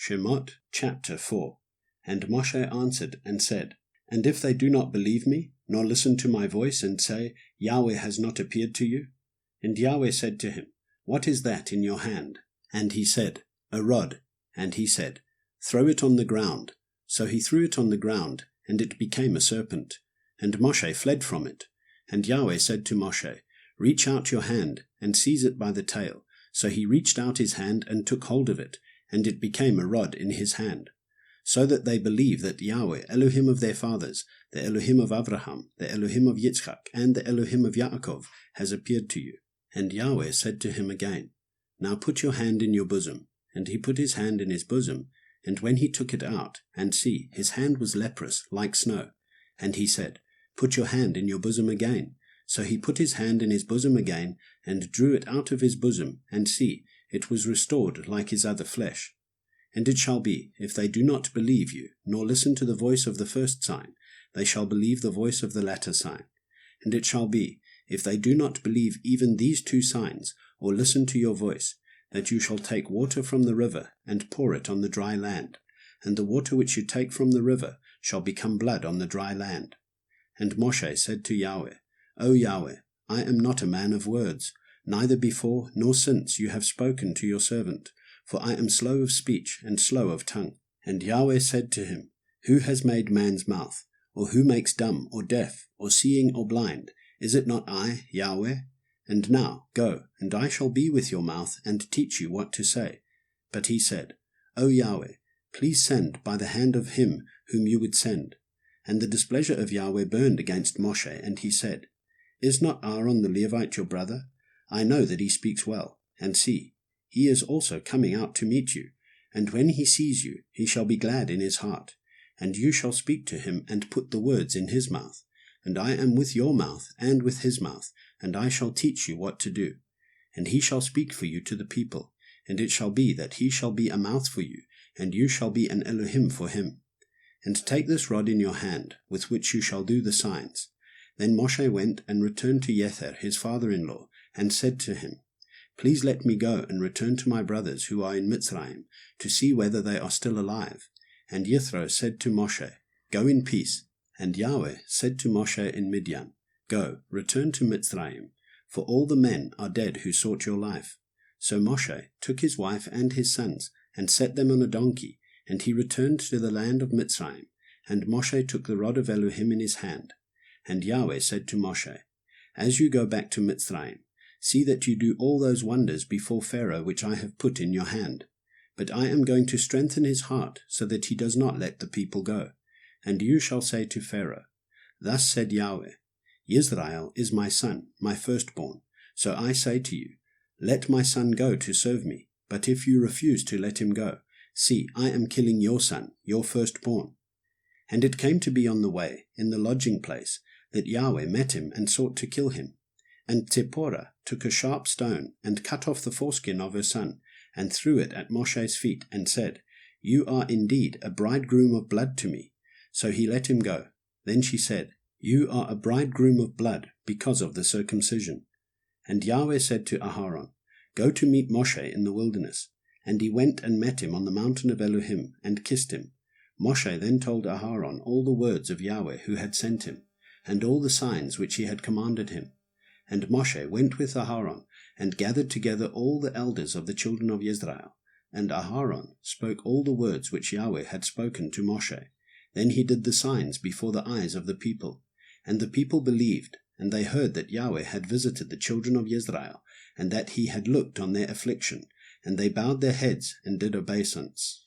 Shemoth chapter 4. And Moshe answered and said, And if they do not believe me, nor listen to my voice, and say, Yahweh has not appeared to you? And Yahweh said to him, What is that in your hand? And he said, A rod. And he said, Throw it on the ground. So he threw it on the ground, and it became a serpent. And Moshe fled from it. And Yahweh said to Moshe, Reach out your hand, and seize it by the tail. So he reached out his hand and took hold of it, and it became a rod in his hand. So that they believe that Yahweh, Elohim of their fathers, the Elohim of Abraham, the Elohim of Yitzchak, and the Elohim of Yaakov, has appeared to you. And Yahweh said to him again, Now put your hand in your bosom. And he put his hand in his bosom, and when he took it out, and see, his hand was leprous, like snow. And he said, Put your hand in your bosom again. So he put his hand in his bosom again, and drew it out of his bosom, and see, it was restored like his other flesh. And it shall be, if they do not believe you, nor listen to the voice of the first sign, they shall believe the voice of the latter sign. And it shall be, if they do not believe even these two signs, or listen to your voice, that you shall take water from the river, and pour it on the dry land. And the water which you take from the river shall become blood on the dry land. And Moshe said to Yahweh, O Yahweh, I am not a man of words, neither before nor since you have spoken to your servant, for I am slow of speech and slow of tongue. And Yahweh said to him, Who has made man's mouth? Or who makes dumb, or deaf, or seeing, or blind? Is it not I, Yahweh? And now go, and I shall be with your mouth, and teach you what to say. But he said, O Yahweh, please send by the hand of him whom you would send. And the displeasure of Yahweh burned against Moshe, and he said, Is not Aaron the Levite your brother? I know that he speaks well, and see, he is also coming out to meet you, and when he sees you, he shall be glad in his heart. And you shall speak to him, and put the words in his mouth. And I am with your mouth, and with his mouth, and I shall teach you what to do. And he shall speak for you to the people, and it shall be that he shall be a mouth for you, and you shall be an Elohim for him. And take this rod in your hand, with which you shall do the signs. Then Moshe went and returned to Yether his father-in-law, and said to him, Please let me go and return to my brothers who are in Mitzrayim, to see whether they are still alive. And Yethro said to Moshe, Go in peace. And Yahweh said to Moshe in Midian, Go, return to Mitzrayim, for all the men are dead who sought your life. So Moshe took his wife and his sons, and set them on a donkey, and he returned to the land of Mitzrayim. And Moshe took the rod of Elohim in his hand. And Yahweh said to Moshe, As you go back to Mitzrayim, see that you do all those wonders before Pharaoh which I have put in your hand. But I am going to strengthen his heart, so that he does not let the people go. And you shall say to Pharaoh, Thus said Yahweh, Israel is my son, my firstborn. So I say to you, Let my son go to serve me. But if you refuse to let him go, see, I am killing your son, your firstborn. And it came to be on the way, in the lodging place, that Yahweh met him and sought to kill him. And Zipporah took a sharp stone, and cut off the foreskin of her son, and threw it at Moshe's feet, and said, You are indeed a bridegroom of blood to me. So he let him go. Then she said, You are a bridegroom of blood, because of the circumcision. And Yahweh said to Aharon, Go to meet Moshe in the wilderness. And he went and met him on the mountain of Elohim, and kissed him. Moshe then told Aharon all the words of Yahweh who had sent him, and all the signs which he had commanded him. And Moshe went with Aharon, and gathered together all the elders of the children of Israel. And Aharon spoke all the words which Yahweh had spoken to Moshe. Then he did the signs before the eyes of the people. And the people believed, and they heard that Yahweh had visited the children of Israel, and that he had looked on their affliction. And they bowed their heads and did obeisance.